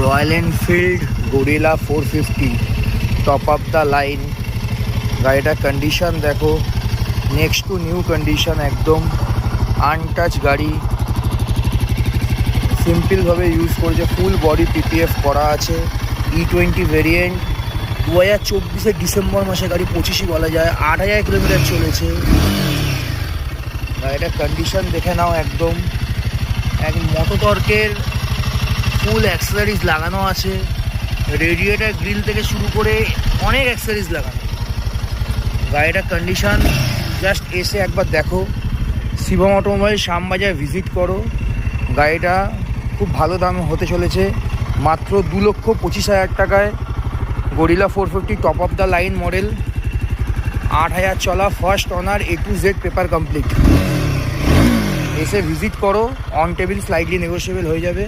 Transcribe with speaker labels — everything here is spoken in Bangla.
Speaker 1: Royal Enfield gorilla 450 top of the line. গাড়িটার কন্ডিশন দেখো, নেক্সট টু নিউ কন্ডিশন, একদম আনটাচ গাড়ি। সিম্পলভাবে ইউজ করেছে, ফুল বডি পিপিএফ করা আছে। E20 ভেরিয়েন্ট, 2024 ডিসেম্বর মাসে গাড়ি, 25ই বলা যায়। 8000 কিলোমিটার চলেছে। গাড়িটার কন্ডিশন দেখে নাও, একদম মোটোটর্কের ফুল অ্যাক্সেসরিজ লাগানো আছে। রেডিয়েটার গ্রিল থেকে শুরু করে অনেক অ্যাক্সেসরিজ লাগানো। গাড়িটার কন্ডিশন জাস্ট এসে একবার দেখো। শিবম অটোমোবাইল শ্যামবাজার ভিজিট করো। গাড়িটা খুব ভালো দামে হতে চলেছে, মাত্র 2,25,000 টাকায়। Gorilla 450 top of the line model, 8,000 চলা, first honour, A to Z paper complete. এসে ভিজিট করো, অন টেবিল স্লাইডলি নেগোশিয়েবল হয়ে যাবে।